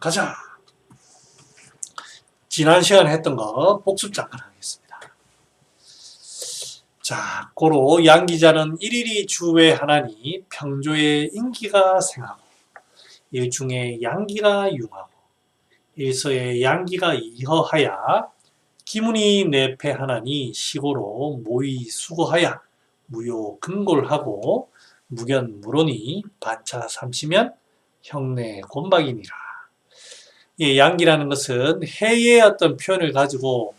가자. 지난 시간에 했던 거 복습 잠깐 하겠습니다. 자, 고로 양기자는 일일이 주의 하나니 평조에 인기가 생하고 일중에 양기가 융하고 일서에 양기가 이허하야 기문이 내패하나니 시고로 모의 수고하야 무효 근골하고 무견무론이 반차 삼시면 형내 곤박이니라. 이 양기라는 것은 해의 어떤 표현을 가지고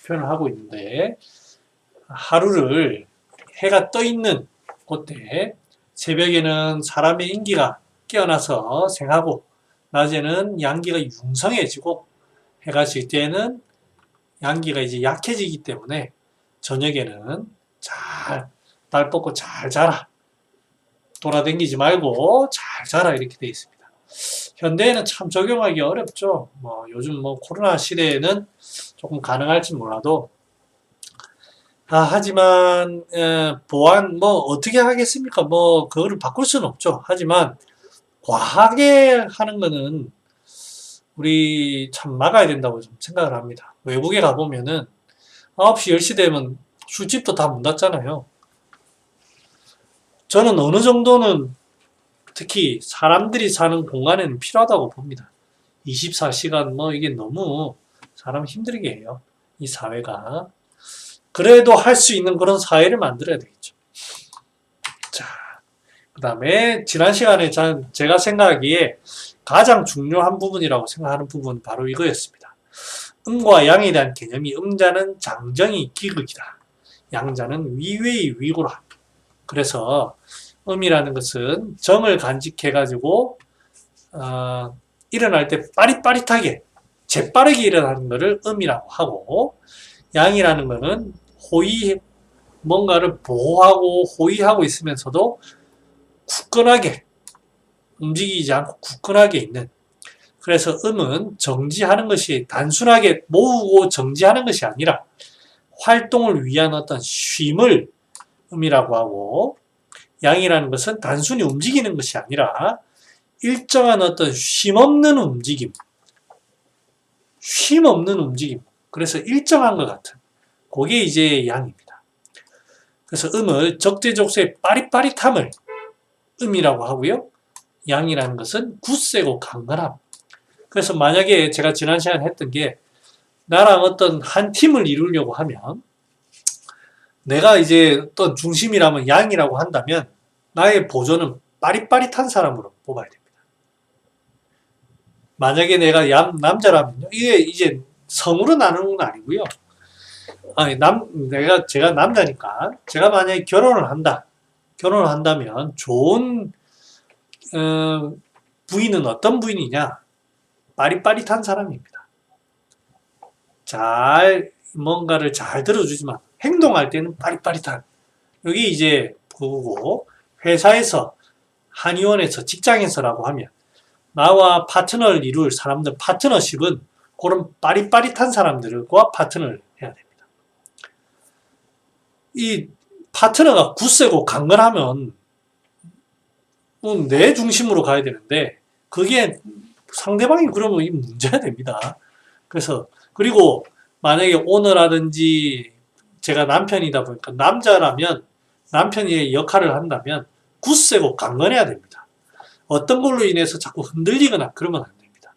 표현을 하고 있는데, 하루를 해가 떠 있는 그때 새벽에는 사람의 인기가 깨어나서 생하고 낮에는 양기가 융성해지고 해가 질 때는 양기가 이제 약해지기 때문에 저녁에는 잘 날 뻗고 잘 자라, 돌아다니지 말고 잘 자라, 이렇게 되어 있습니다. 현대에는 참 적용하기 어렵죠. 요즘 코로나 시대에는 조금 가능할지 몰라도, 하지만 보안 어떻게 하겠습니까? 그거를 바꿀 수는 없죠. 하지만 과하게 하는 거는 우리 참 막아야 된다고 좀 생각을 합니다. 외국에 가보면은 9시, 10시 되면 술집도 다 문 닫잖아요. 저는 어느 정도는 특히 사람들이 사는 공간에는 필요하다고 봅니다. 24시간 이게 너무 사람 힘들게 해요. 이 사회가. 그래도 할 수 있는 그런 사회를 만들어야 되겠죠. 자, 그 다음에 지난 시간에 제가 생각하기에 가장 중요한 부분이라고 생각하는 부분은 바로 이거였습니다. 음과 양에 대한 개념이 음자는 장정이 기극이다. 양자는 위외의 위고라. 그래서 음이라는 것은 정을 간직해가지고 일어날 때 빠릿빠릿하게 재빠르게 일어나는 것을 음이라고 하고, 양이라는 것은 뭔가를 보호하고 호위하고 있으면서도 굳건하게 움직이지 않고 굳건하게 있는, 그래서 음은 정지하는 것이 단순하게 모으고 정지하는 것이 아니라 활동을 위한 어떤 쉼을 음이라고 하고, 양이라는 것은 단순히 움직이는 것이 아니라 일정한 어떤 쉼없는 움직임, 그래서 일정한 것 같은, 그게 이제 양입니다. 그래서 음을 적재적소의 빠릿빠릿함을 음이라고 하고요, 양이라는 것은 굳세고 강건함. 그래서 만약에 제가 지난 시간에 했던 게, 나랑 어떤 한 팀을 이루려고 하면 내가 이제 어떤 중심이라면 양이라고 한다면 나의 보조는 빠릿빠릿한 사람으로 뽑아야 됩니다. 만약에 내가 남자라면요, 이게 이제 성으로 나누는 건 아니고요. 제가 남자니까, 제가 만약에 결혼을 한다면 좋은 부인은 어떤 부인이냐? 빠릿빠릿한 사람입니다. 뭔가를 잘 들어주지만 행동할 때는 빠릿빠릿한. 여기 이제 그거고, 회사에서, 한의원에서, 직장에서라고 하면 나와 파트너를 이룰 사람들, 파트너십은 그런 빠릿빠릿한 사람들과 파트너를 해야 됩니다. 이 파트너가 굳세고 강건하면 내 중심으로 가야 되는데, 그게 상대방이 그러면 이 문제가 됩니다. 그리고 만약에 오너라든지 제가 남편이다 보니까, 남자라면 남편이 역할을 한다면 굳세고 강건해야 됩니다. 어떤 걸로 인해서 자꾸 흔들리거나 그러면 안 됩니다.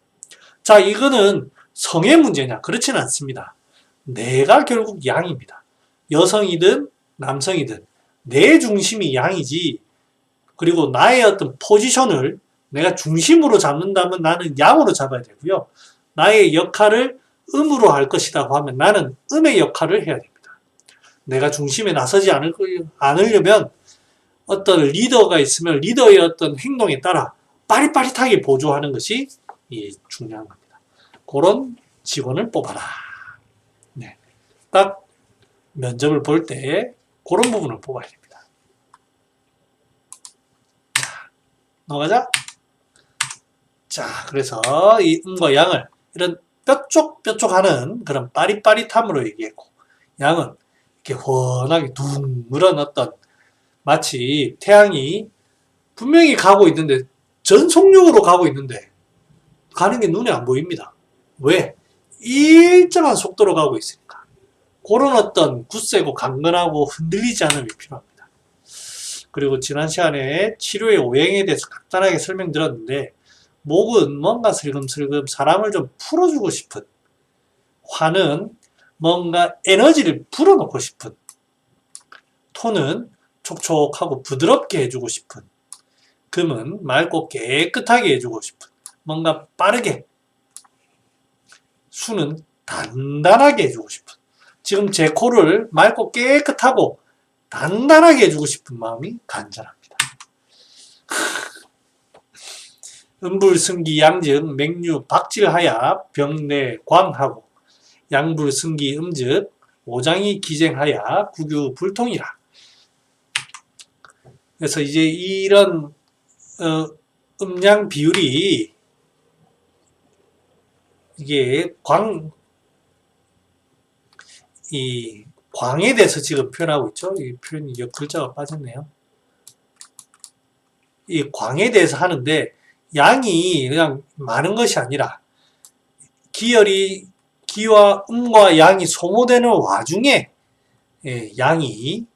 자, 이거는 성의 문제냐? 그렇지는 않습니다. 내가 결국 양입니다. 여성이든 남성이든 내 중심이 양이지, 그리고 나의 어떤 포지션을 내가 중심으로 잡는다면 나는 양으로 잡아야 되고요. 나의 역할을 음으로 할 것이라고 하면 나는 음의 역할을 해야 됩니다. 내가 중심에 나서지 않으려면 어떤 리더가 있으면 리더의 어떤 행동에 따라 빠릿빠릿하게 보조하는 것이 중요한 겁니다. 그런 직원을 뽑아라. 네. 딱 면접을 볼 때 그런 부분을 뽑아야 됩니다. 자, 넘어가자. 자, 그래서 이 음과 양을 이런 뾰족뾰족하는 그런 빠릿빠릿함으로 얘기했고, 양은 이렇게 훤하게 둥그런 어떤, 마치 태양이 분명히 가고 있는데, 전속력으로 가고 있는데 가는 게 눈에 안 보입니다. 왜? 일정한 속도로 가고 있으니까. 그런 어떤 굳세고 강건하고 흔들리지 않음이 필요합니다. 그리고 지난 시간에 치료의 오행에 대해서 간단하게 설명드렸는데, 목은 뭔가 슬금슬금 사람을 좀 풀어주고 싶은, 화는 뭔가 에너지를 불어넣고 싶은, 토는 촉촉하고 부드럽게 해주고 싶은, 금은 맑고 깨끗하게 해주고 싶은, 뭔가 빠르게, 수는 단단하게 해주고 싶은, 지금 제 코를 맑고 깨끗하고 단단하게 해주고 싶은 마음이 간절합니다. 음불승기 양즉 맹류 박질하야 병내 광하고, 양불승기 음즉 오장이 기쟁하야 구규 불통이라. 그래서 이제 이런 음양 비율이 이게 이 광에 대해서 지금 표현하고 있죠. 이 표현이 글자가 빠졌네요. 이 광에 대해서 하는데, 양이 그냥 많은 것이 아니라 기와 음과 양이 소모되는 와중에 양이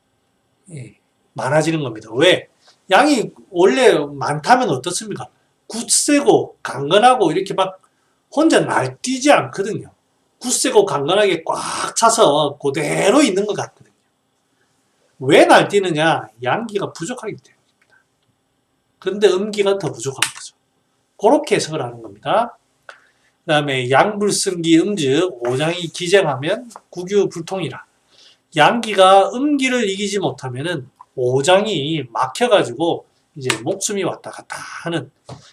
많아지는 겁니다. 왜? 양이 원래 많다면 어떻습니까? 굳세고 강건하고 이렇게 막 혼자 날뛰지 않거든요. 굳세고 강건하게 꽉 차서 그대로 있는 것 같거든요. 왜 날뛰느냐? 양기가 부족하기 때문입니다. 그런데 음기가 더 부족한 거죠. 그렇게 해석을 하는 겁니다. 그 다음에 양불승기 음즉 오장이 기쟁하면 구규불통이라. 양기가 음기를 이기지 못하면은 오장이 막혀가지고 이제 목숨이 왔다 갔다 하는,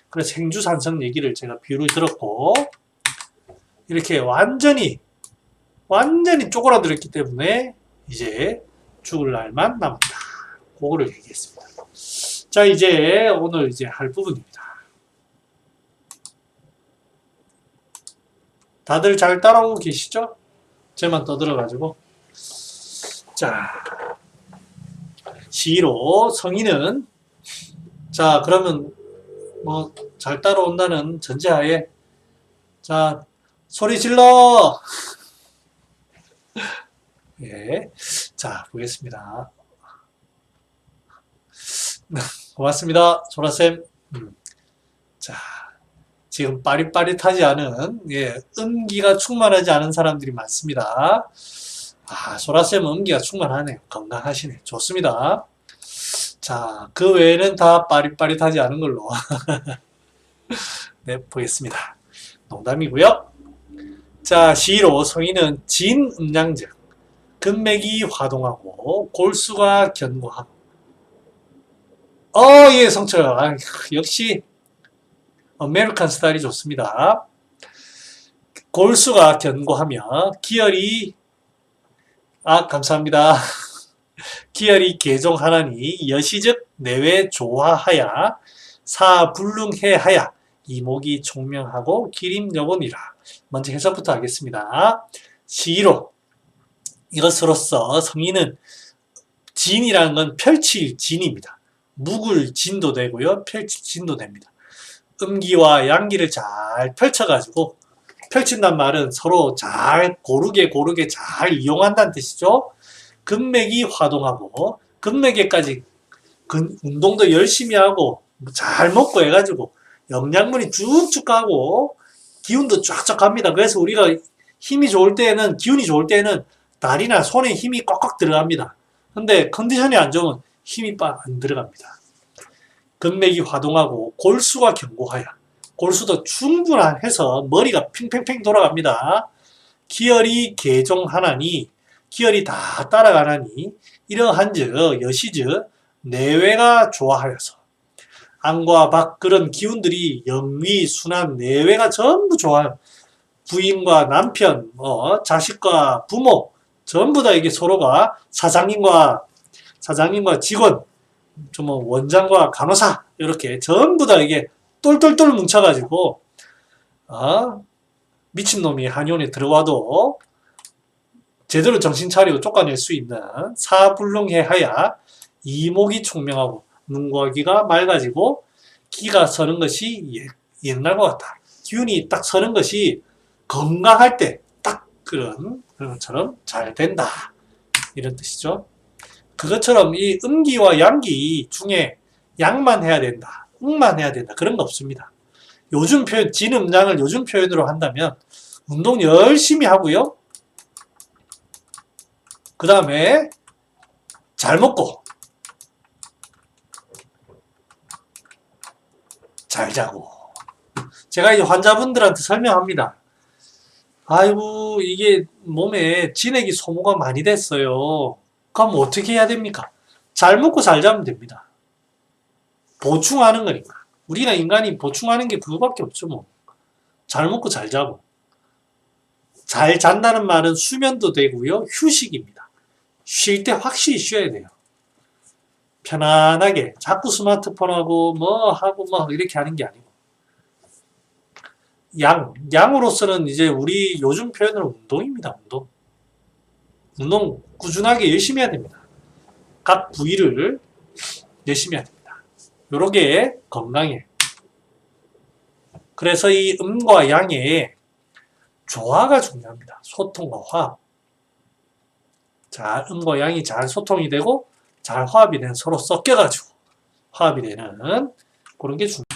그래서 행주산성 얘기를 제가 비유를 들었고, 이렇게 완전히 쪼그라들었기 때문에 이제 죽을 날만 남았다. 그거를 얘기했습니다. 자, 이제 오늘 이제 할 부분입니다. 다들 잘 따라오고 계시죠? 쟤만 떠들어가지고. 자, 시로 성인은, 자, 그러면 뭐 잘 따라온다는 전제하에, 자, 소리 질러! 예. 자, 보겠습니다. 고맙습니다. 소라쌤. 자, 지금 빠릿빠릿하지 않은, 음기가 충만하지 않은 사람들이 많습니다. 아, 소라쌤은 음기가 충만하네요. 건강하시네. 좋습니다. 자, 그 외에는 다 빠릿빠릿하지 않은 걸로. 네, 보겠습니다. 농담이고요. 자, 시로 성인은 진음양즉 근맥이 화동하고 골수가 견고하고. 예, 성철. 아, 역시 아메리칸 스타일이 좋습니다. 골수가 견고하며 기혈이, 감사합니다. 기혈이 개종하나니 여시즉 내외 조화하야 사불능해하야 이목이 총명하고 기림여곤이라. 먼저 해석부터 하겠습니다. 시로 이것으로써 성인은, 진이라는 건 펼칠 진입니다. 묵을 진도 되고요, 펼칠 진도 됩니다. 음기와 양기를 잘 펼쳐가지고, 펼친단 말은 서로 잘 고르게 잘 이용한다는 뜻이죠. 근맥이 화동하고, 근맥에까지 운동도 열심히 하고 잘 먹고 해가지고 영양분이 쭉쭉 가고 기운도 쫙쫙 갑니다. 그래서 우리가 힘이 좋을 때에는, 기운이 좋을 때에는 다리나 손에 힘이 꽉꽉 들어갑니다. 근데 컨디션이 안 좋으면 힘이 안 들어갑니다. 근맥이 화동하고 골수가 견고하여, 골수도 충분해서 머리가 팽팽팽 돌아갑니다. 기혈이 개종하나니, 기혈이 다 따라가나니 이러한즉 여시즉 내외가 좋아하여서, 안과 밖 그런 기운들이 영위, 순환, 내외가 전부 좋아요. 부인과 남편, 자식과 부모 전부 다 이게 서로가 사장님과 직원, 원장과 간호사 이렇게 전부 다 이게 똘똘똘 뭉쳐가지고 미친놈이 한의원에 들어와도 제대로 정신 차리고 쫓아낼 수 있는 사불능해하야 이목이 총명하고 눈과 귀가 맑아지고 기가 서는 것이 옛날과 같다. 기운이 딱 서는 것이 건강할 때 딱 그런 것처럼 잘 된다. 이런 뜻이죠. 그것처럼 이 음기와 양기 중에 양만 해야 된다. 음만 해야 된다. 그런 거 없습니다. 요즘 표현, 진음양을 요즘 표현으로 한다면 운동 열심히 하고요. 그 다음에 잘 먹고 잘 자고. 제가 이제 환자분들한테 설명합니다. 아이고 이게 몸에 진액이 소모가 많이 됐어요. 그럼 어떻게 해야 됩니까? 잘 먹고 잘 자면 됩니다. 보충하는 거니까. 우리가 인간이 보충하는 게 그거밖에 없죠 뭐. 잘 먹고 잘 자고. 잘 잔다는 말은 수면도 되고요. 휴식입니다. 쉴 때 확실히 쉬어야 돼요. 편안하게 자꾸 스마트폰하고 뭐 하고 뭐 이렇게 하는 게 아니고. 양으로서는 이제 우리 요즘 표현으로 운동입니다. 운동 꾸준하게 열심히 해야 됩니다. 각 부위를 열심히 해야 됩니다. 요렇게 건강해. 그래서 이 음과 양의 조화가 중요합니다. 소통과 화합. 자, 음과 양이 잘 소통이 되고 잘 화합이 되는, 서로 섞여가지고 화합이 되는 그런 게 중요합니다.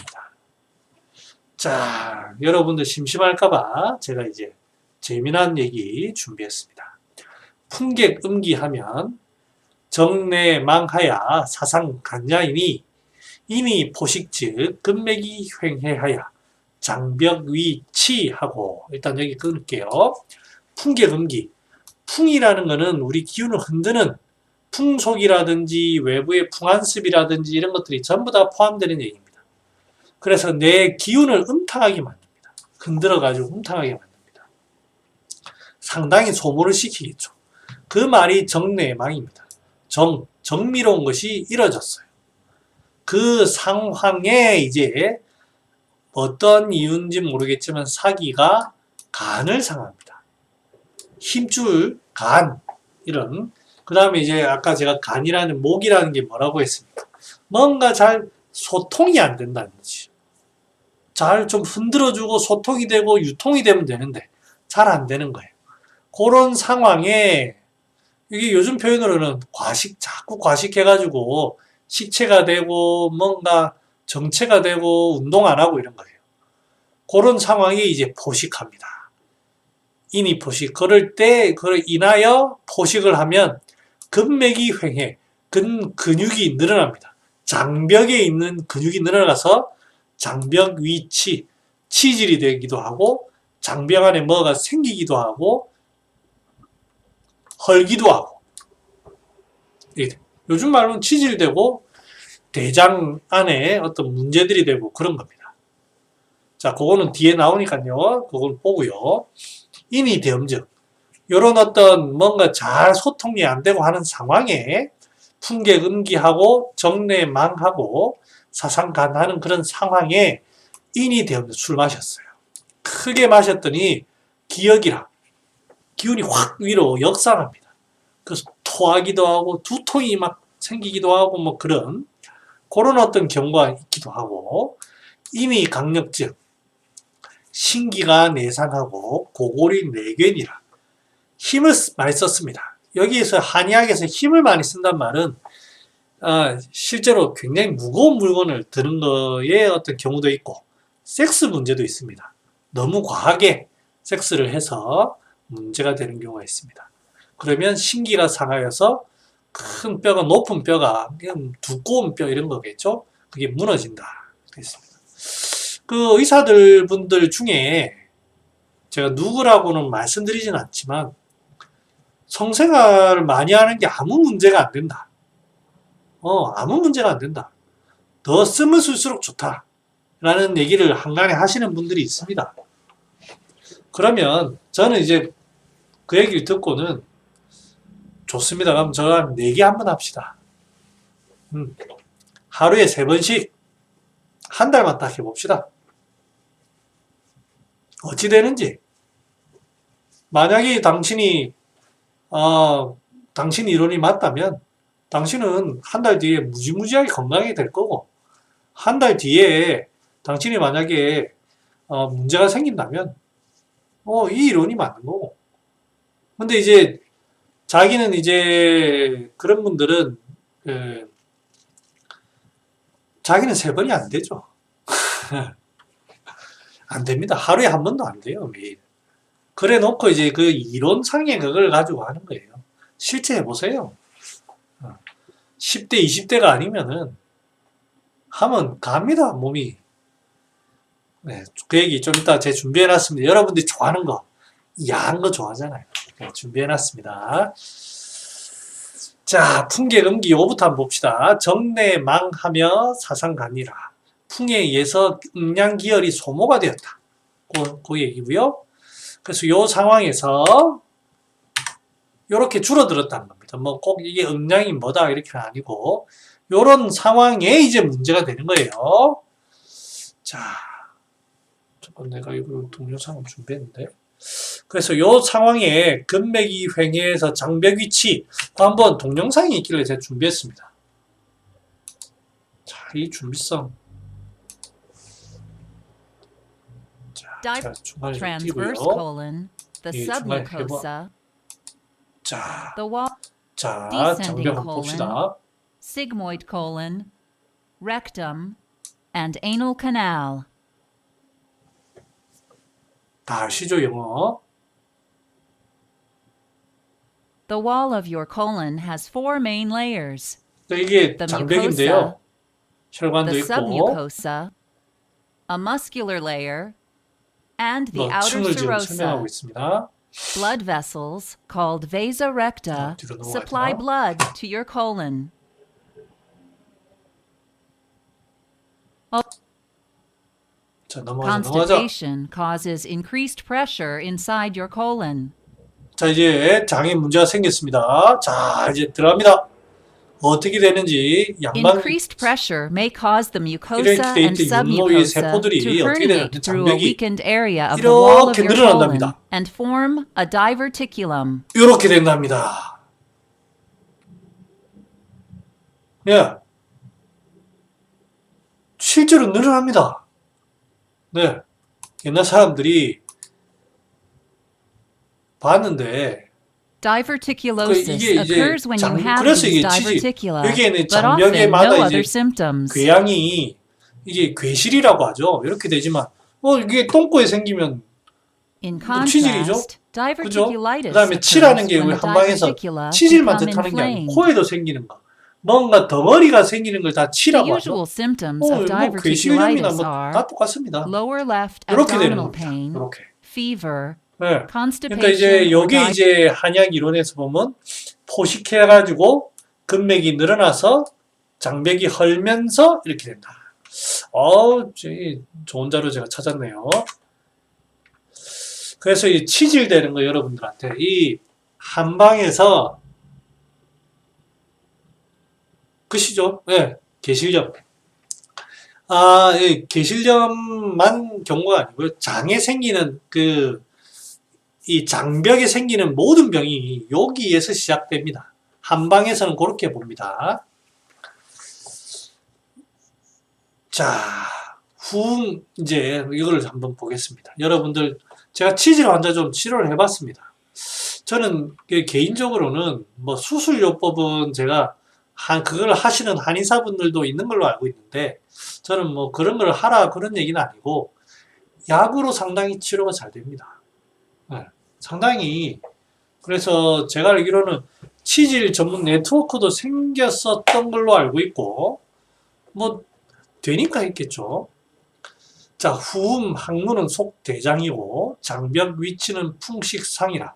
자, 여러분들 심심할까봐 제가 이제 재미난 얘기 준비했습니다. 풍객 음기하면 정내망하야 사상간야이니 이니 포식즉 금맥이 횡해하야 장벽위치하고. 일단 여기 끊을게요. 풍객 음기. 풍이라는 거는 우리 기운을 흔드는 풍속이라든지 외부의 풍한습이라든지 이런 것들이 전부 다 포함되는 얘기입니다. 그래서 내 기운을 음탕하게 만듭니다. 흔들어가지고 음탕하게 만듭니다. 상당히 소모를 시키겠죠. 그 말이 정내망입니다. 정미로운 것이 이뤄졌어요. 그 상황에 이제 어떤 이유인지 모르겠지만 사기가 간을 상합니다. 힘줄, 간, 이런. 그 다음에 이제 아까 제가 간이라는 목이라는 게 뭐라고 했습니까? 뭔가 잘 소통이 안 된다는 거지. 잘 좀 흔들어주고 소통이 되고 유통이 되면 되는데 잘 안 되는 거예요. 그런 상황에 이게 요즘 표현으로는 자꾸 과식해가지고 식체가 되고 뭔가 정체가 되고 운동 안 하고 이런 거예요. 그런 상황이 이제 포식합니다. 인이 포식. 그럴 때 그걸 인하여 포식을 하면 근맥이 횡해. 근육이 늘어납니다. 장벽에 있는 근육이 늘어나서 장벽 위치, 치질이 되기도 하고 장벽 안에 뭐가 생기기도 하고 헐기도 하고. 요즘 말로는 치질되고 대장 안에 어떤 문제들이 되고 그런 겁니다. 자, 그거는 뒤에 나오니까요. 그걸 보고요. 인이 대음즉. 요런 어떤 뭔가 잘 소통이 안 되고 하는 상황에 풍객 음기하고 정내망하고 사상간하는 그런 상황에 인이 대음즉 술 마셨어요. 크게 마셨더니 기역이라 기운이 확 위로 역산합니다. 그래서 토하기도 하고 두통이 막 생기기도 하고 뭐 그런 어떤 경우가 있기도 하고, 인이 강력증, 신기가 내상하고 고골이 내견이라. 힘을 많이 썼습니다. 여기에서 한의학에서 힘을 많이 쓴단 말은 실제로 굉장히 무거운 물건을 드는 거에 어떤 경우도 있고 섹스 문제도 있습니다. 너무 과하게 섹스를 해서 문제가 되는 경우가 있습니다. 그러면 신기가 상하여서 큰 뼈가, 높은 뼈가, 두꺼운 뼈 이런 거겠죠? 그게 무너진다. 그랬습니다. 그 의사들 분들 중에 제가 누구라고는 말씀드리진 않지만 성생활을 많이 하는 게 아무 문제가 안 된다. 아무 문제가 안 된다. 더 쓰면 쓸수록 좋다. 라는 얘기를 한간에 하시는 분들이 있습니다. 그러면 저는 이제 그 얘기를 듣고는 좋습니다. 그럼 저랑 내기 한번 합시다. 하루에 3번씩 한 달만 딱 해봅시다. 어찌 되는지. 만약에 당신 이론이 맞다면 당신은 한 달 뒤에 무지무지하게 건강하게 될 거고, 한 달 뒤에 당신이 만약에 문제가 생긴다면 이 이론이 맞는 거고. 근데 이제 자기는 이제 그런 분들은 자기는 3번이 안 되죠. 안 됩니다. 하루에 한 번도 안 돼요, 매일. 그래 놓고 이제 그 이론상의 그걸 가지고 하는 거예요. 실제 해보세요. 10대, 20대가 아니면은 하면 갑니다, 몸이. 네, 그 얘기 좀 이따 제가 준비해놨습니다. 여러분들이 좋아하는 거, 야한 거 좋아하잖아요. 네, 준비해놨습니다. 자, 풍계음기 5부터 한번 봅시다. 정내망하며 사상간이라. 풍에 의해서 음양기혈이 소모가 되었다. 그 얘기고요. 그래서 이 상황에서 이렇게 줄어들었다는 겁니다. 뭐 꼭 이게 음양이 뭐다 이렇게는 아니고 이런 상황에 이제 문제가 되는 거예요. 자, 잠깐 내가 이거 동영상을 준비했는데. 그래서 이 상황에 근맥이 횡해서 장벽 위치 한번 동영상이 있길래 제가 준비했습니다. 자, 이 준비성. 자, 중간에 띄고요. the 중간에 submucosa, 자, the wall, 자, descending 장벽 한번 colon, 봅시다. sigmoid colon, rectum, and anal canal. 다 아시죠, 영어? The wall of your colon has 4 main layers. 이게 The 장벽인데요. 혈관도 the 있고, submucosa, a muscular layer, and the outer 층을 지금 serosa. 설명하고 있습니다. Blood vessels, called vasa recta, 뒤로 넘어가죠. supply blood to your colon. 자, 넘어가자. Constipation causes increased pressure inside your colon. 자, 이제 장에 문제가 생겼습니다. 자, 이제 들어갑니다. 어떻게 되는지 양방 Increased pressure may cause the mucosa 이렇게 and 돼 있던 윗몸의 submucosa 세포들이 to 어떻게 되냐면 herniate through a 장벽이 weakened area of the wall of 이렇게 your colon 늘어난답니다. and form a diverticulum. 이렇게 된답니다. 예. 실제로 늘어납니다. 네. 옛날 사람들이 봤는데 Diverticulosis 이게 이제 occurs when you have 그래서 these 이게 치질 diverticula, 여기에는 but often 장벽에마다 no 이제 other symptoms. 궤양이 이게 궤실이라고 하죠. 이렇게 되지만 이게 똥꼬에 생기면 In 치질이죠. contrast, 그죠? diverticulitis 그다음에 치라는 occurs 게 when 우리 the 한방에서 diverticula 치질만 become 뜻하는 게 아니고 inflamed. 코에도 생기는 거. 뭔가 덩어리가 생기는 걸 다 The 치라고 usual 하죠. symptoms of 뭐 궤실염이나 diverticulitis 다 are 똑같습니다. lower left 이렇게 되는 abdominal 겁니다. pain, 이렇게. fever, 네. constipation, 그러니까 이제 or 요게 이제 한약 이론에서 보면 포식해가지고 근맥이 늘어나서 장벽이 헐면서 이렇게 된다. 좋은 자료 제가 찾았네요. 그래서 이 치질되는 거 여러분들한테 이 한방에서 그시죠? 네, 계실염. 계실염만 경우가 아니고요. 장에 생기는 이 장벽에 생기는 모든 병이 여기에서 시작됩니다. 한방에서는 그렇게 봅니다. 자, 이제 이걸 한번 보겠습니다. 여러분들, 제가 치질 환자 좀 치료를 해봤습니다. 저는 개인적으로는 뭐 수술요법은 제가 그걸 하시는 한의사분들도 있는 걸로 알고 있는데, 저는 뭐 그런 걸 하라 그런 얘기는 아니고, 약으로 상당히 치료가 잘 됩니다. 네, 상당히. 그래서 제가 알기로는 치질 전문 네트워크도 생겼었던 걸로 알고 있고, 뭐, 되니까 했겠죠. 자, 후음, 항문은 속대장이고, 장벽 위치는 풍식상이라.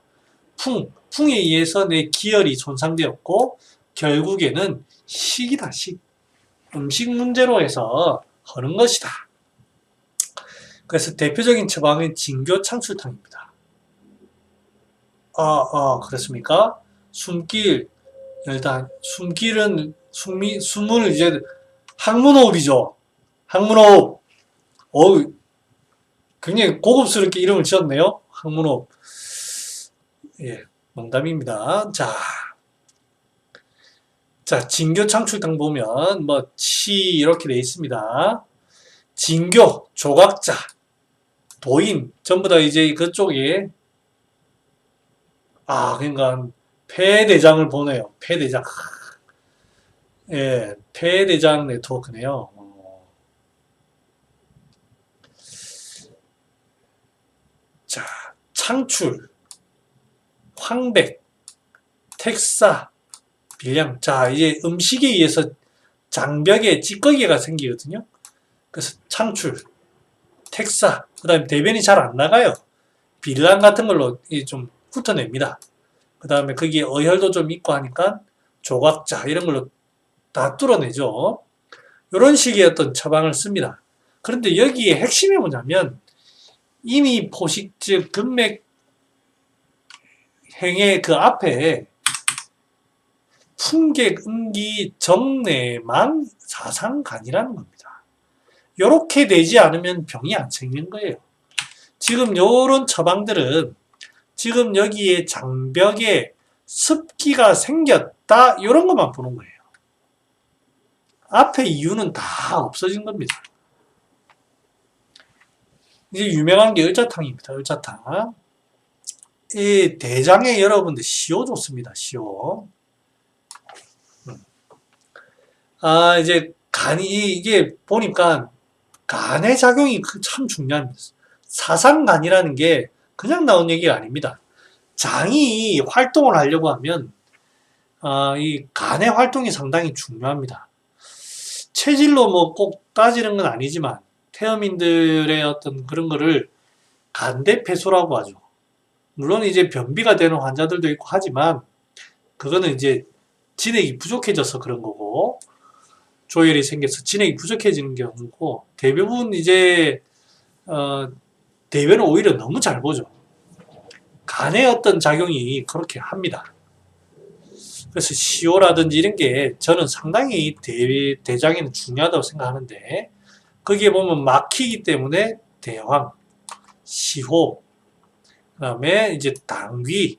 풍에 의해서 내 기혈이 손상되었고, 결국에는 식이다, 식. 음식 문제로 해서 하는 것이다. 그래서 대표적인 처방은 진교 창출탕입니다. 그렇습니까? 숨길, 일단, 숨길은, 숨을 이제, 항문호흡이죠. 항문호흡. 굉장히 고급스럽게 이름을 지었네요. 항문호흡. 예, 농담입니다. 자, 진교 창출탕 보면, 치, 이렇게 돼 있습니다. 진교, 조각자. 도인 전부 다 이제 그쪽에 그러니까 폐대장을 보내요. 폐대장. 예, 폐대장 네트워크네요. 자, 창출, 황백, 택사, 빌량. 자, 이제 음식에 의해서 장벽에 찌꺼기가 생기거든요. 그래서 창출, 택사, 그 다음에 대변이 잘 안 나가요. 빌랑 같은 걸로 좀 훑어냅니다. 그 다음에 거기에 어혈도 좀 있고 하니까 조각자 이런 걸로 다 뚫어내죠. 이런 식의 어떤 처방을 씁니다. 그런데 여기에 핵심이 뭐냐면 이미 포식 즉 금맥 행의 그 앞에 풍객, 음기, 정내망, 사상간이라는 겁니다. 이렇게 되지 않으면 병이 안 생기는 거예요. 지금 요런 처방들은 지금 여기에 장벽에 습기가 생겼다 이런 것만 보는 거예요. 앞에 이유는 다 없어진 겁니다. 이제 유명한 게 을자탕입니다. 을자탕. 이 대장에 여러분들 시오 좋습니다. 시오. 이제 간이 이게 보니까 간의 작용이 참 중요합니다. 사상간이라는 게 그냥 나온 얘기가 아닙니다. 장이 활동을 하려고 하면 이 간의 활동이 상당히 중요합니다. 체질로 뭐 꼭 따지는 건 아니지만 태어민들의 어떤 그런 거를 간대폐소라고 하죠. 물론 이제 변비가 되는 환자들도 있고 하지만 그거는 이제 진액이 부족해져서 그런 거고 조혈이 생겨서 진액이 부족해지는 경우고 대부분 이제 대변은 오히려 너무 잘 보죠. 간의 어떤 작용이 그렇게 합니다. 그래서 시오라든지 이런 게 저는 상당히 대장에는 중요하다고 생각하는데 거기에 보면 막히기 때문에 대황, 시호, 그 다음에 이제 당귀,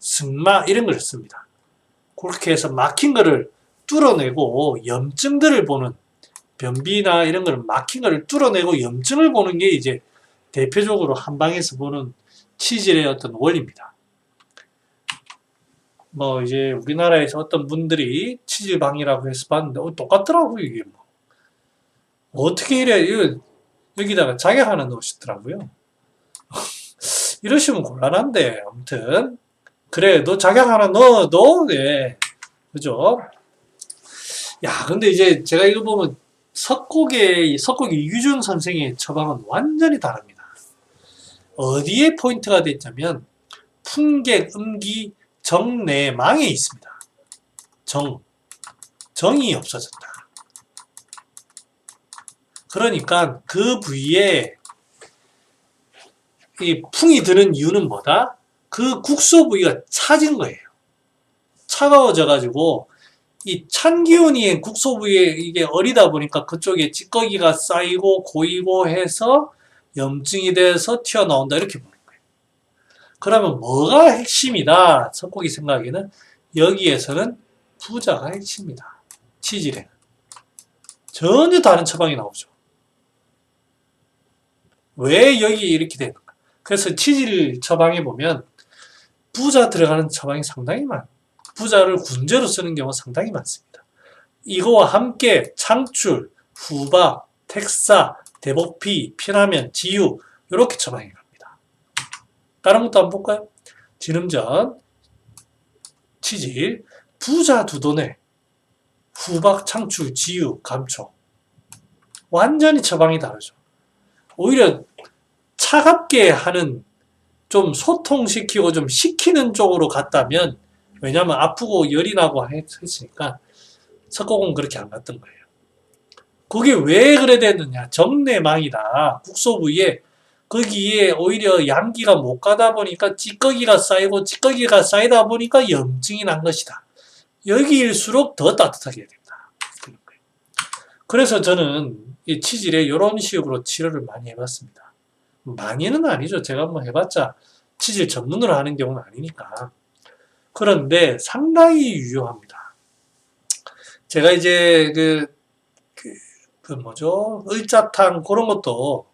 승마 이런 걸 씁니다. 그렇게 해서 막힌 거를 뚫어내고 염증들을 보는 변비나 이런 걸 막힌 거를 뚫어내고 염증을 보는 게 이제 대표적으로 한방에서 보는 치질의 어떤 원리입니다. 뭐 이제 우리나라에서 어떤 분들이 치질방이라고 해서 봤는데 똑같더라고요. 이게 뭐 어떻게 이래 여기다가 작약 하나 넣으시더라고요. 이러시면 곤란한데 아무튼 그래 너 작약 하나 넣어 네. 그죠? 야 근데 이제 제가 이거 보면 석곡의 이규준 선생의 처방은 완전히 다릅니다. 어디에 포인트가 됐냐면 풍객, 음기, 정내망에 있습니다. 정이 없어졌다. 그러니까 그 부위에 이 풍이 드는 이유는 뭐다? 그 국소 부위가 차진 거예요. 차가워져 가지고 이 찬 기운이 국소 부위에 이게 어리다 보니까 그쪽에 찌꺼기가 쌓이고 고이고 해서 염증이 돼서 튀어나온다 이렇게 보는 거예요. 그러면 뭐가 핵심이다? 석곡이 생각에는 여기에서는 부자가 핵심이다. 치질에는. 전혀 다른 처방이 나오죠. 왜 여기 이렇게 되는가? 그래서 치질 처방에 보면 부자 들어가는 처방이 상당히 부자를 군제로 쓰는 경우가 상당히 많습니다. 이거와 함께 창출, 후박, 택사, 대복피, 피라면, 지유 이렇게 처방해 갑니다. 다른 것도 한번 볼까요? 지름전, 치질, 부자 두도네, 후박, 창출, 지유, 감초 완전히 처방이 다르죠. 오히려 차갑게 하는 좀 소통시키고 좀 식히는 쪽으로 갔다면 왜냐하면 아프고 열이 나고 했으니까 석곡은 그렇게 안 갔던 거예요. 그게 왜 그래 됐느냐? 정내망이다. 국소 부위에 거기에 오히려 양기가 못 가다 보니까 찌꺼기가 쌓이고 찌꺼기가 쌓이다 보니까 염증이 난 것이다. 여기일수록 더 따뜻하게 해야 된다. 그래서 저는 이 치질에 이런 식으로 치료를 많이 해봤습니다. 많이는 아니죠. 제가 뭐 해봤자 치질 전문으로 하는 경우는 아니니까. 그런데 상당히 유효합니다. 제가 이제 뭐죠? 을자탕 그런 것도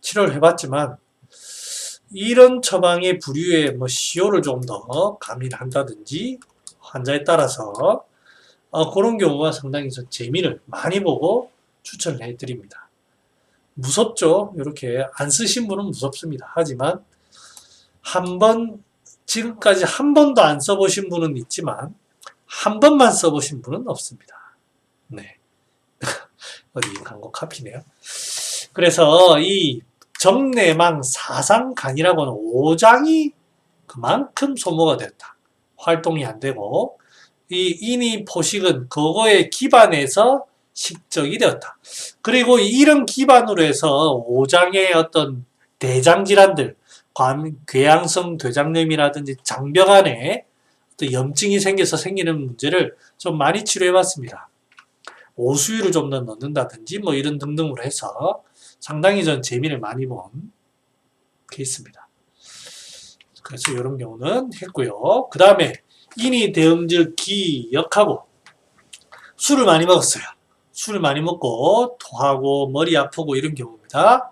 치료를 해봤지만 이런 처방의 부류에 뭐 시효를 좀 더 가미한다든지 환자에 따라서 그런 경우가 상당히 좀 재미를 많이 보고 추천을 해드립니다. 무섭죠? 이렇게 안 쓰신 분은 무섭습니다. 하지만 지금까지 한 번도 안 써보신 분은 있지만 한 번만 써보신 분은 없습니다. 네. 어디 광고 카피네요. 그래서 이 정내망 사상간이라고는 5장이 그만큼 소모가 됐다. 활동이 안 되고 이 인이 포식은 그거에 기반해서 식적이 되었다. 그리고 이런 기반으로 해서 5장의 어떤 대장 질환들, 궤양성 뇌장염이라든지 장벽 안에 어떤 염증이 생겨서 생기는 문제를 좀 많이 치료해봤습니다. 오수유를 좀 더 넣는다든지 뭐 이런 등등으로 해서 상당히 전 재미를 많이 본 케이스입니다. 그래서 이런 경우는 했고요. 그 다음에 인이 대음질 기역하고 술을 많이 먹었어요. 술을 많이 먹고 토하고 머리 아프고 이런 경우입니다.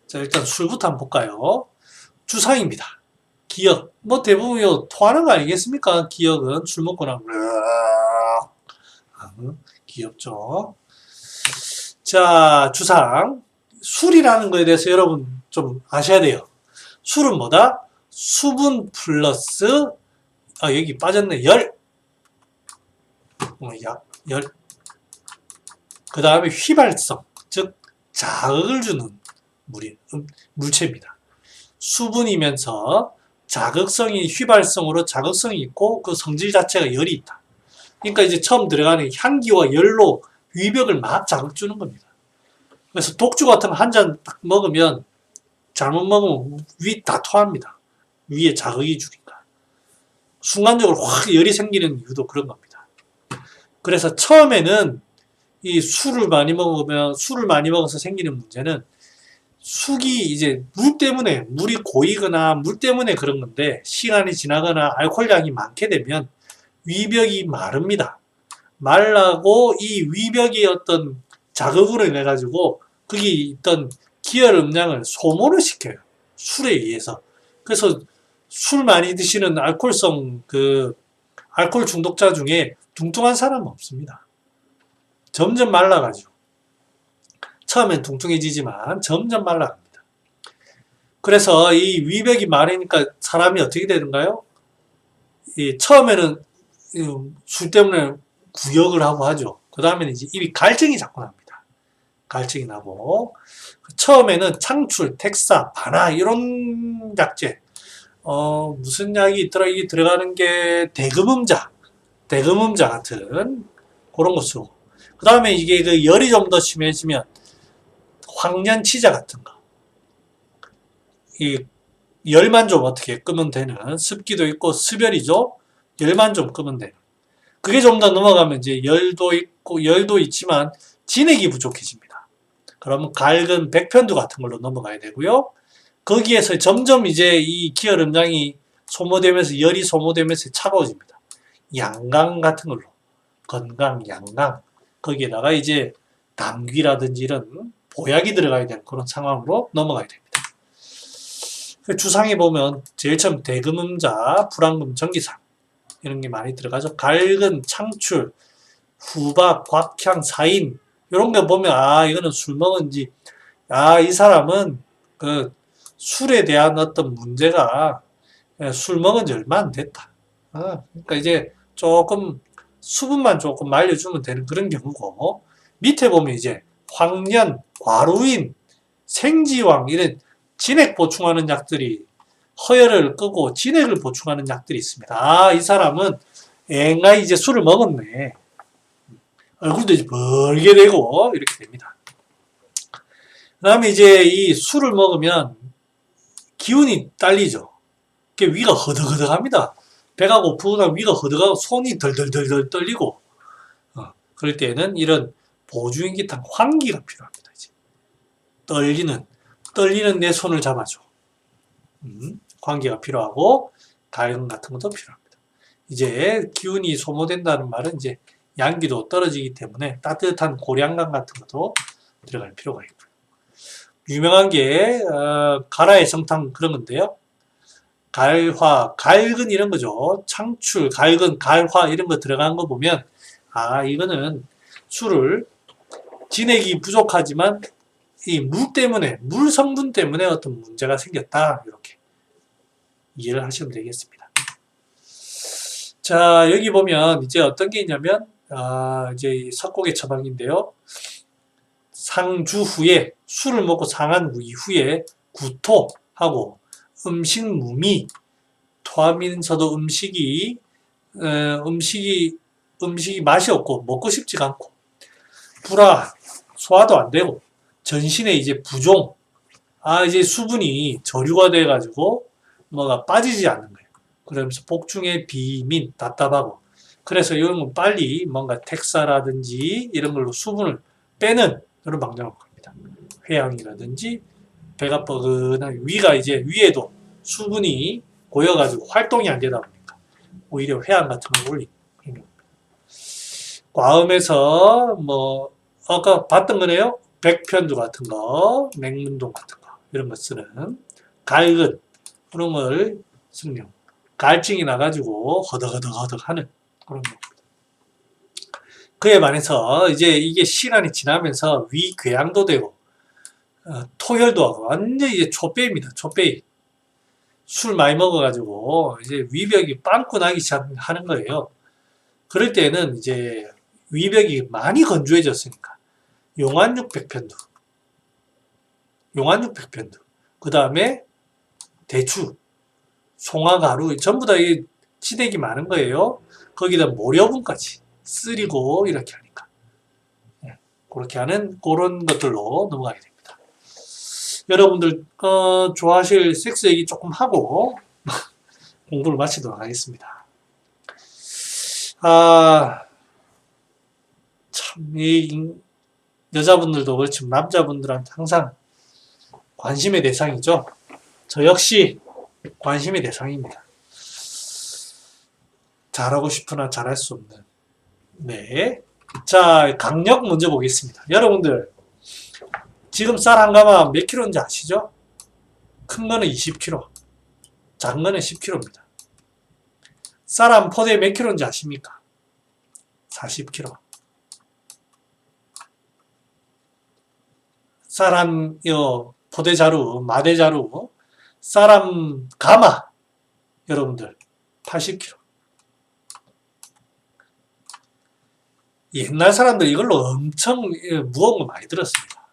자, 일단 술부터 한번 볼까요? 주상입니다. 기역. 뭐 대부분 토하는 거 아니겠습니까? 기역은 술 먹고 나면 귀엽죠. 자, 주상. 술이라는 거에 대해서 여러분 좀 아셔야 돼요. 술은 뭐다? 수분 플러스 여기 빠졌네. 열. 열. 그 다음에 휘발성, 즉 자극을 주는 물체입니다. 수분이면서 자극성이 휘발성으로 자극성이 있고 그 성질 자체가 열이 있다. 그러니까 이제 처음 들어가는 향기와 열로 위벽을 막 자극 주는 겁니다. 그래서 독주 같은 거 한 잔 딱 먹으면 잘못 먹으면 위 다 토합니다. 위에 자극이 주니까. 순간적으로 확 열이 생기는 이유도 그런 겁니다. 그래서 처음에는 이 술을 많이 먹어서 생기는 문제는 숙이 이제 물이 고이거나 물 때문에 그런 건데 시간이 지나거나 알코올량이 많게 되면 위벽이 마릅니다. 말라고 이 위벽의 어떤 자극으로 인해 가지고 거기 있던 기혈 음량을 소모를 시켜요. 술에 의해서. 그래서 술 많이 드시는 알코올 중독자 중에 뚱뚱한 사람은 없습니다. 점점 말라가지고. 처음엔 뚱뚱해지지만 점점 말라갑니다. 그래서 이 위벽이 마르니까 사람이 어떻게 되는가요? 처음에는 술 때문에 구역을 하고 하죠. 그 다음에는 이제 입이 갈증이 자꾸 납니다. 갈증이 나고. 처음에는 창출, 택사, 바나 이런 약재. 무슨 약이 있더라? 이게 들어가는 게 대금음자 같은 그런 거 쓰고. 그 다음에 이게 그 열이 좀 더 심해지면 황련치자 같은 거. 이 열만 좀 어떻게 끄면 되는 습기도 있고 습열이죠. 열만 좀 끄면 되는. 그게 좀 더 넘어가면 이제 열도 있지만 진액이 부족해집니다. 그러면 갈근 백편두 같은 걸로 넘어가야 되고요. 거기에서 점점 이제 이 기혈 음량이 소모되면서 열이 소모되면서 차가워집니다. 양강 같은 걸로 건강, 양강 거기에다가 이제 담귀라든지 이런 보약이 들어가야 되는 그런 상황으로 넘어가야 됩니다. 주상에 보면 제일 처음 대금음자, 불황금, 전기상 이런 게 많이 들어가죠. 갈근, 창출, 후박, 곽향, 사인 이런 거 보면 이거는 술 먹은지 이 사람은 그 술에 대한 어떤 문제가 술 먹은 지 얼마 안 됐다. 그러니까 이제 조금 수분만 조금 말려주면 되는 그런 경우고 밑에 보면 이제 황련, 과루인, 생지황 이런 진액 보충하는 약들이 허혈을 끄고 진액을 보충하는 약들이 있습니다. 이 사람은 앵가 이제 술을 먹었네. 얼굴도 이제 벌게 되고 이렇게 됩니다. 그 다음에 이제 이 술을 먹으면 기운이 딸리죠. 위가 허덕허덕합니다. 배가 고프거나 위가 허덕하고 손이 덜덜덜덜 떨리고 그럴 때에는 이런 보조인기탕 환기가 필요합니다. 이제 떨리는 내 손을 잡아줘. 환기가 필요하고 가연 같은 것도 필요합니다. 이제 기운이 소모된다는 말은 이제 양기도 떨어지기 때문에 따뜻한 고량간 같은 것도 들어갈 필요가 있고요. 유명한 게 가라의 성탕 그런 건데요. 갈화, 갈근 이런 거죠. 창출, 갈근, 갈화 이런 거 들어간 거 보면 이거는 술을 진액이 부족하지만 이 물 때문에, 물 성분 때문에 어떤 문제가 생겼다. 이렇게 이해를 하시면 되겠습니다. 자, 여기 보면 이제 어떤 게 있냐면 이제 이 석고개 처방인데요. 상주 후에 술을 먹고 상한 이후에 구토하고 음식 무미, 토하면서도 음식이 맛이 없고 먹고 싶지가 않고 불화, 소화도 안 되고 전신에 이제 부종, 이제 수분이 저류가 돼가지고 뭐가 빠지지 않는 거예요. 그러면서 복중에 비민, 답답하고 그래서 이런 건 빨리 뭔가 택사라든지 이런 걸로 수분을 빼는 그런 방법을 겁니다. 회양이라든지 배가 뻐근한 위가 이제 위에도 수분이 고여가지고 활동이 안 되다 보니까 오히려 회양 같은 걸 올리는 겁니다. 과음에서 뭐 아까 봤던 거네요. 백편두 같은 거, 맹문동 같은 거 이런 거 쓰는 갈근 그런 걸 쓰는 갈증이 나가지고 허덕허덕 하는 그런 겁니다. 그에 반해서 이제 이게 시간이 지나면서 위궤양도 되고 토혈도 하고 완전히 이제 촛배입니다. 촛배. 술 많이 먹어가지고 이제 위벽이 빵꾸 나기 시작하는 거예요. 그럴 때는 이제 위벽이 많이 건조해졌으니까 용안육 백편두, 그 다음에 대추, 송화가루 전부 다 이 진액이 많은 거예요. 거기다 모려분까지 쓰리고 이렇게 하니까 그렇게 하는 그런 것들로 넘어가게 됩니다. 여러분들 좋아하실 섹스 얘기 조금 하고 공부를 마치도록 하겠습니다. 참 이 여자분들도 그렇지만 남자분들한테 항상 관심의 대상이죠. 저 역시 관심의 대상입니다. 잘하고 싶으나 잘할 수 없는. 네. 자, 강력 먼저 보겠습니다. 여러분들, 지금 쌀 한 가마 몇 킬로인지 아시죠? 큰 거는 20kg, 작은 거는 10kg입니다. 쌀 한 포대에 몇 킬로인지 아십니까? 40kg. 쌀 한 포대자루, 마대자루, 쌀 한 가마, 여러분들 80kg. 옛날 사람들 이걸로 엄청 무거운 거 많이 들었습니다.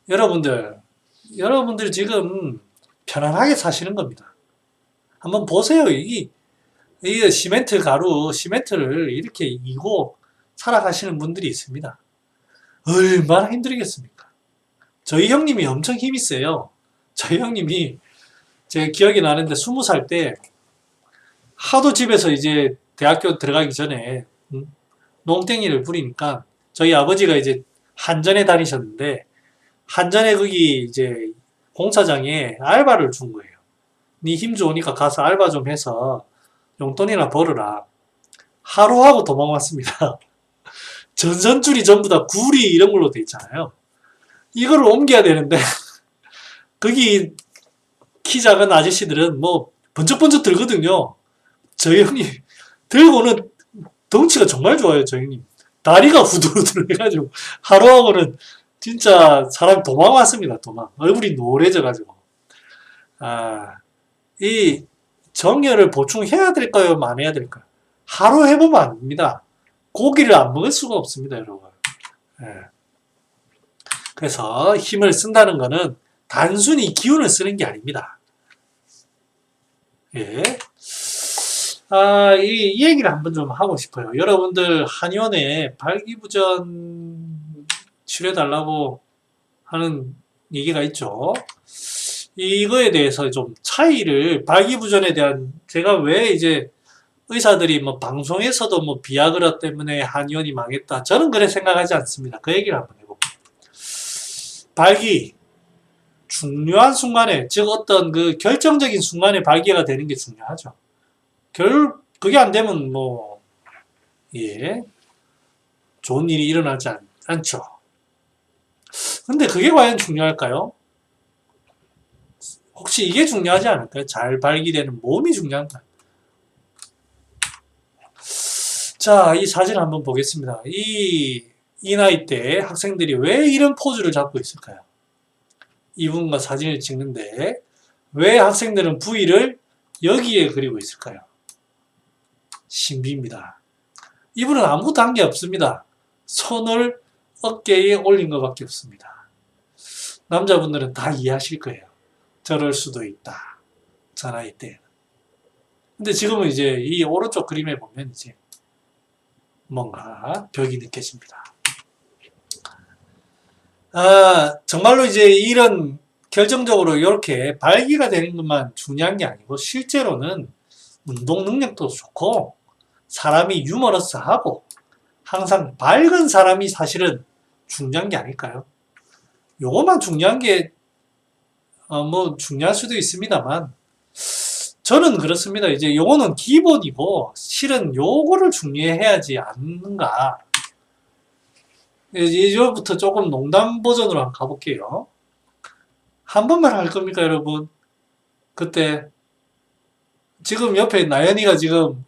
여러분들 지금 편안하게 사시는 겁니다. 한번 보세요. 이 시멘트를 이렇게 이고 살아가시는 분들이 있습니다. 얼마나 힘들겠습니까? 저희 형님이 엄청 힘이 세요. 저희 형님이 제 기억이 나는데 20살 때 하도 집에서 이제 대학교 들어가기 전에 농땡이를 부리니까 저희 아버지가 이제 한전에 다니셨는데 한전에 거기 이제 공사장에 알바를 준 거예요. 니 힘 좋으니까 가서 알바 좀 해서 용돈이나 벌어라. 하루 하고 도망왔습니다. 전선줄이 전부 다 구리 이런 걸로 돼 있잖아요. 이걸 옮겨야 되는데 거기 키 작은 아저씨들은 뭐 번쩍번쩍 들거든요. 저희 형님 들고는 덩치가 정말 좋아요. 저희 형님 다리가 후들후들 해가지고 하루하고는 진짜 사람 도망왔습니다. 얼굴이 노래져가지고 이 정열을 보충해야 될까요? 안 해야 될까요? 하루 해보면 안 됩니다. 고기를 안 먹을 수가 없습니다, 여러분. 그래서 힘을 쓴다는 것은 단순히 기운을 쓰는 게 아닙니다. 예. 이 얘기를 한번 좀 하고 싶어요. 여러분들 한의원에 발기부전 치료해달라고 하는 얘기가 있죠. 이거에 대해서 좀 차이를, 발기부전에 대한, 제가 왜 이제 의사들이 뭐 방송에서도 뭐 비아그라 때문에 한의원이 망했다. 저는 그래 생각하지 않습니다. 그 얘기를 한번 해볼게요. 발기, 중요한 순간에, 즉 어떤 그 결정적인 순간에 발기가 되는 게 중요하죠. 그게 안 되면 좋은 일이 일어나지 않죠. 근데 그게 과연 중요할까요? 혹시 이게 중요하지 않을까요? 잘 발기되는 몸이 중요한가요? 자, 이 사진 한번 보겠습니다. 이 나이 때 학생들이 왜 이런 포즈를 잡고 있을까요? 이분과 사진을 찍는데 왜 학생들은 V를 여기에 그리고 있을까요? 신비입니다. 이분은 아무것도 한 게 없습니다. 손을 어깨에 올린 것밖에 없습니다. 남자분들은 다 이해하실 거예요. 저럴 수도 있다. 저 나이 때. 근데 지금은 이제 이 오른쪽 그림에 보면 이제 뭔가 벽이 느껴집니다. 정말로 이제 이런 결정적으로 이렇게 발기가 되는 것만 중요한 게 아니고 실제로는 운동 능력도 좋고 사람이 유머러스하고 항상 밝은 사람이 사실은 중요한 게 아닐까요? 요것만 중요한 게 뭐 중요할 수도 있습니다만 저는 그렇습니다. 이제 요거는 기본이고 실은 요거를 중요해야지 않는가. 이제부터 조금 농담 버전으로 한번 가볼게요. 한 번만 할 겁니까, 여러분? 그때 지금 옆에 나연이가 지금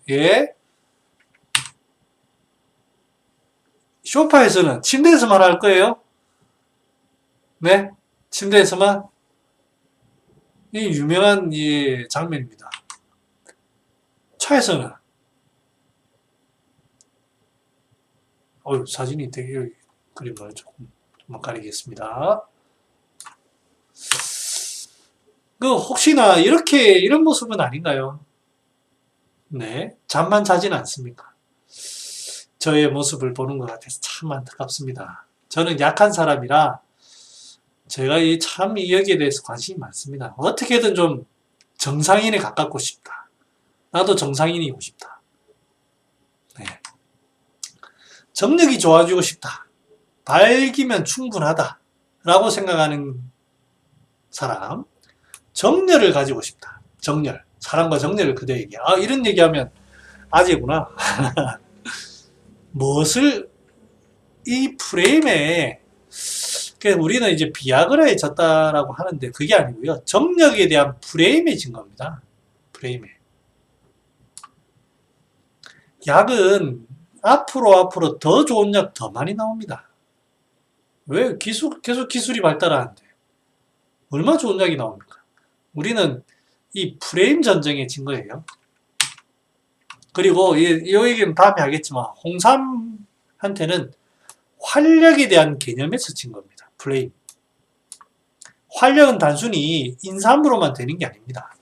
소파에서는 침대에서만 할 거예요? 네? 침대에서만? 이 유명한 장면입니다. 차에서는 사진이 되게 그림을 조금 가리겠습니다. 혹시나 이런 모습은 아닌가요? 네, 잠만 자진 않습니까? 저의 모습을 보는 것 같아서 참 안타깝습니다. 저는 약한 사람이라 제가 참 여기에 대해서 관심이 많습니다. 어떻게든 좀 정상인에 가깝고 싶다. 나도 정상인이고 싶다. 네. 정력이 좋아지고 싶다. 밝기면 충분하다. 라고 생각하는 사람. 정열을 가지고 싶다. 정열. 사람과 정열을 그대 얘기해. 이런 얘기하면 아재구나. 무엇을 이 프레임에 우리는 이제 비아그라에 졌다라고 하는데 그게 아니고요. 정력에 대한 프레임에 진 겁니다. 프레임에. 약은 앞으로 더 좋은 약 더 많이 나옵니다. 왜? 계속 기술이 발달하는데. 얼마나 좋은 약이 나옵니까? 우리는 이 프레임 전쟁에 진 거예요. 그리고 이 얘기는 다음에 하겠지만 홍삼한테는 활력에 대한 개념에서 진 겁니다. 프레임. 활력은 단순히 인삼으로만 되는 게 아닙니다.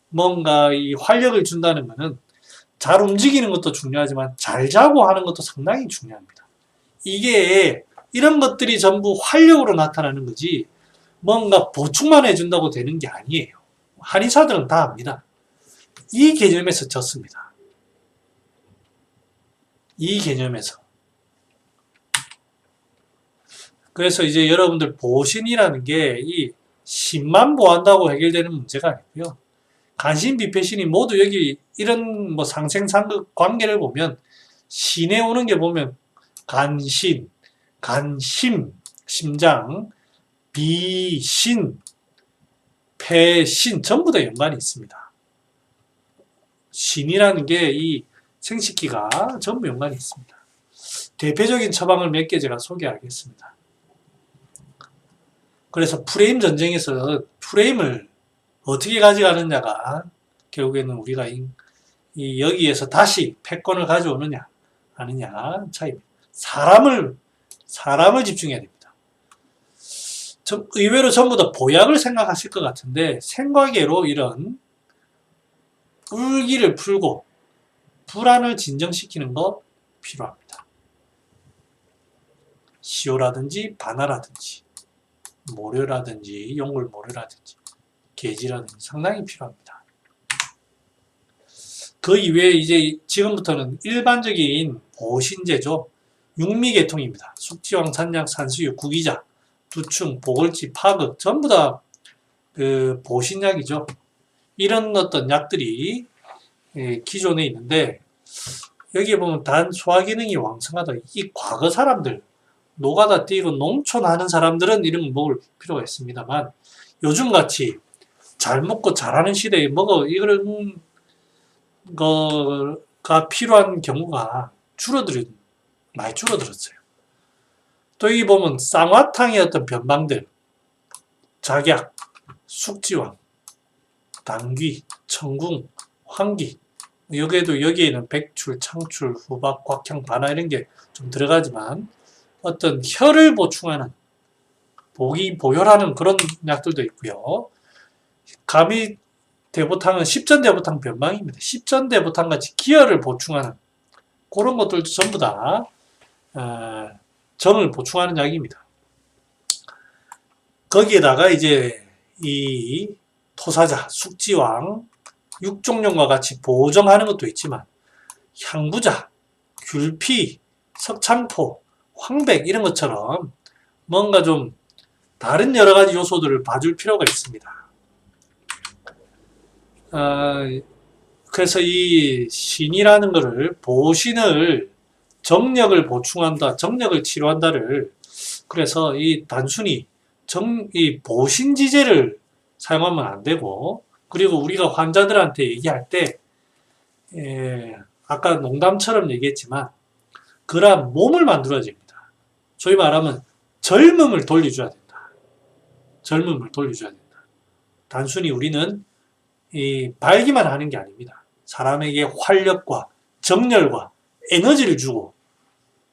뭔가 이 활력을 준다는 것은 잘 움직이는 것도 중요하지만 잘 자고 하는 것도 상당히 중요합니다. 이게 이런 것들이 전부 활력으로 나타나는 거지 뭔가 보충만 해준다고 되는 게 아니에요. 한의사들은 다 압니다. 이 개념에서 졌습니다. 이 개념에서. 그래서 이제 여러분들 보신이라는 게 이 신만 보한다고 해결되는 문제가 아니고요. 간신, 비패신이 모두 여기 이런 뭐 상생상극 관계를 보면 신에 오는 게 보면 간신, 간심, 심장, 비신, 패신 전부 다 연관이 있습니다. 신이라는 게 이 생식기가 전부 연관이 있습니다. 대표적인 처방을 몇 개 제가 소개하겠습니다. 그래서 프레임 전쟁에서 프레임을 어떻게 가져가느냐가 결국에는 우리가 여기에서 다시 패권을 가져오느냐 아느냐 차이입니다. 사람을 집중해야 됩니다. 의외로 전부 다 보약을 생각하실 것 같은데 생과계로 이런 울기를 풀고 불안을 진정시키는 거 필요합니다. 시오라든지 바나라든지 모료라든지 용골모료라든지 계지라든지 상당히 필요합니다. 그 이외에 이제 지금부터는 일반적인 보신제죠. 육미계통입니다. 숙지황, 산약, 산수유, 구기자, 두충, 보글지, 파극 전부 다 그 보신약이죠. 이런 어떤 약들이 기존에 있는데 여기에 보면 단 소화기능이 왕성하다. 이 과거 사람들 노가다 뛰고 농촌 하는 사람들은 이런 거 먹을 필요가 있습니다만 요즘같이 잘 먹고 잘하는 시대에 이런 거가 필요한 경우가 많이 줄어들었어요. 또 여기 보면 쌍화탕의 어떤 변방들, 작약, 숙지왕, 당귀, 청궁, 황기, 여기에는 백출, 창출, 후박, 곽향, 반화 이런 게 좀 들어가지만 어떤 혈을 보충하는 복이 보혈하는 그런 약들도 있고요. 가미 대보탕은 십전대보탕 변방입니다. 십전대보탕 같이 기혈을 보충하는 그런 것들도 전부 다 정을 보충하는 약입니다. 거기에다가 이제 이 토사자, 숙지왕, 육종령과 같이 보정하는 것도 있지만 향부자, 귤피, 석창포, 황백 이런 것처럼 뭔가 좀 다른 여러 가지 요소들을 봐줄 필요가 있습니다. 그래서 이 신이라는 거를 보신을 정력을 보충한다, 정력을 치료한다를 그래서 이 단순히 이 보신지제를 사용하면 안 되고 그리고 우리가 환자들한테 얘기할 때 아까 농담처럼 얘기했지만 그러한 몸을 만들어야 됩니다. 소위 말하면 젊음을 돌려줘야 된다. 젊음을 돌려줘야 된다. 단순히 우리는 발기만 하는 게 아닙니다. 사람에게 활력과 정열과 에너지를 주고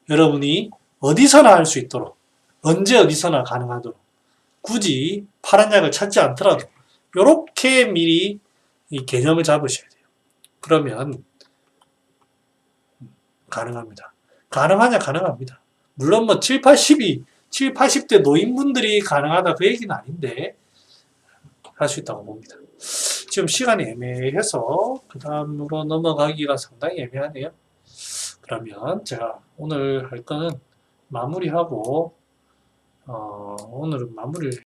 여러분이 어디서나 할 수 있도록 언제 어디서나 가능하도록 굳이 파란 약을 찾지 않더라도 이렇게 미리 이 개념을 잡으셔야 돼요. 그러면 가능합니다. 가능하냐? 가능합니다. 물론 뭐 7, 80대 노인분들이 가능하다 그 얘기는 아닌데 할 수 있다고 봅니다. 지금 시간이 애매해서 그 다음으로 넘어가기가 상당히 애매하네요. 그러면 제가 오늘 할 거는 마무리하고 오늘은 마무리를